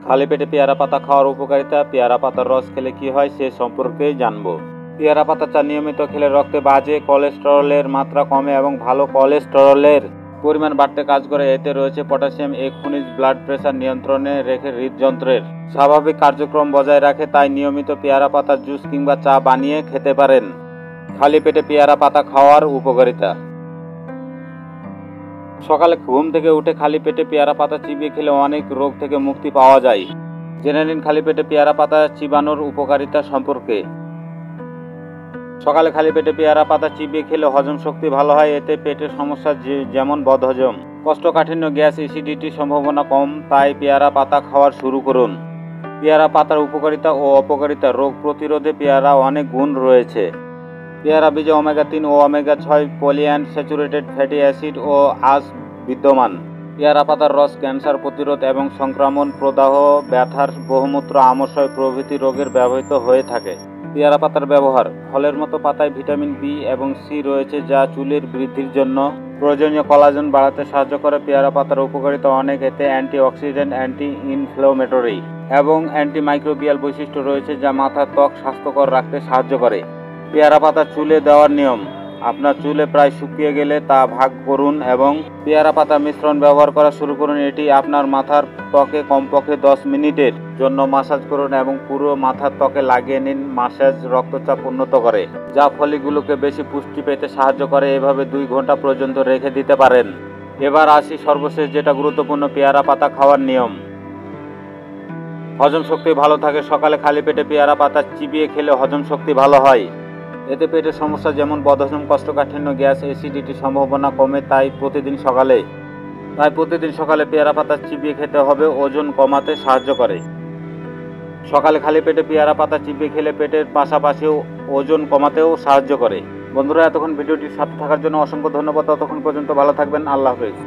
খালি পেটে পেয়ারা পাতা খাওয়ার উপকারিতা, পেয়ারা পাতার রস খেলে কি হয় সে সম্পর্কে জানবো। পেয়ারা পাতা চা নিয়মিত খেলে রক্তে বাজে কোলেস্টেরলের মাত্রা কমে এবং ভালো কোলেস্টেরলের পরিমাণ বাড়তে কাজ করে। এতে রয়েছে পটাশিয়াম, এক খনিজ ব্লাড প্রেশার নিয়ন্ত্রণে রেখে হৃদযন্ত্রের স্বাভাবিক কার্যক্রম বজায় রাখে। তাই নিয়মিত পেয়ারা পাতার জুস কিংবা চা বানিয়ে খেতে পারেন। খালি পেটে পেয়ারা পাতা খাওয়ার উপকারিতা। সকালে ঘুম থেকে উঠে খালি পেটে পেয়ারা পাতা চিবিয়ে খেলে অনেক রোগ থেকে মুক্তি পাওয়া যায়। জেনে নিন খালি পেটে পেয়ারা পাতা চিবানোর উপকারিতা সম্পর্কে। সকালে খালি পেটে পেয়ারা পাতা চিবিয়ে খেলে হজম শক্তি ভালো হয়। এতে পেটের সমস্যা যেমন বদহজম, কোষ্ঠকাঠিন্য, গ্যাস, অ্যাসিডিটির সম্ভাবনা কম। তাই পেয়ারা পাতা খাওয়ার শুরু করুন। পেয়ারা পাতার উপকারিতা ও অপকারিতা। রোগ প্রতিরোধে পেয়ারা অনেক গুণ রয়েছে। পেয়ারা বীজে ওমেগা-3 ও ওমেগা-6 পলিআনস্যাচুরেটেড ফ্যাটি অ্যাসিড ও আঁশ বিদ্যমান। পেয়ারা পাতার রস ক্যান্সার প্রতিরোধ এবং সংক্রমণ, প্রদাহ, ব্যথার, বহুমূত্র, আমাশয় প্রভৃতি রোগের ব্যবহৃত হয়ে থাকে। পেয়ারা পাতার ব্যবহার। ফলের মতো পাতায় ভিটামিন বি এবং সি রয়েছে, যা চুলের বৃদ্ধির জন্য প্রয়োজনীয় কোলাজেন বাড়াতে সাহায্য করে। পেয়ারা পাতার উপকারিতা অনেক। এতে অ্যান্টিঅক্সিডেন্ট, অ্যান্টি ইনফ্লেমেটরি এবং অ্যান্টিমাইক্রোবিয়াল বৈশিষ্ট্য রয়েছে, যা মাথার ত্বক স্বাস্থ্যকর রাখতে সাহায্য করে। পেয়ারা পাতা চুলে দেওয়ার নিয়ম। আপনার চুলে প্রায় শুকিয়ে গেলে তা ভাগ করুন এবং পেয়ারা পাতা মিশ্রণ ব্যবহার করা শুরু করুন। এটি আপনার মাথার ত্বকে কমপক্ষে 10 মিনিটের জন্য মাসাজ করুন এবং পুরো মাথার ত্বকে লাগিয়ে নিন। মাসাজ রক্তচাপ উন্নত করে, যা ফলিগুলোকে বেশি পুষ্টি পেতে সাহায্য করে। এভাবে 2 ঘন্টা পর্যন্ত রেখে দিতে পারেন। এবার আসি সর্বশেষ যেটা গুরুত্বপূর্ণ, পেয়ারা পাতা খাওয়ার নিয়ম। হজম শক্তি ভালো থাকে। সকালে খালি পেটে পেয়ারা পাতা চিবিয়ে খেলে হজম শক্তি ভালো হয়। এতে পেটের সমস্যা যেমন বদহজম, কোষ্ঠকাঠিন্য, গ্যাস, অ্যাসিডিটির সম্ভাবনা কমে। তাই প্রতিদিন সকালে পেয়ারা পাতা চিবিয়ে খেতে হবে। ওজন কমাতে সাহায্য করে। সকালে খালি পেটে পেয়ারা পাতা চিবিয়ে খেলে পেটের পাশাপাশিও ওজন কমাতেও সাহায্য করে। বন্ধুরা, এতক্ষণ ভিডিওটির সাথে থাকার জন্য অসংখ্য ধন্যবাদ। ততক্ষণ পর্যন্ত ভালো থাকবেন। আল্লাহ হাফেজ।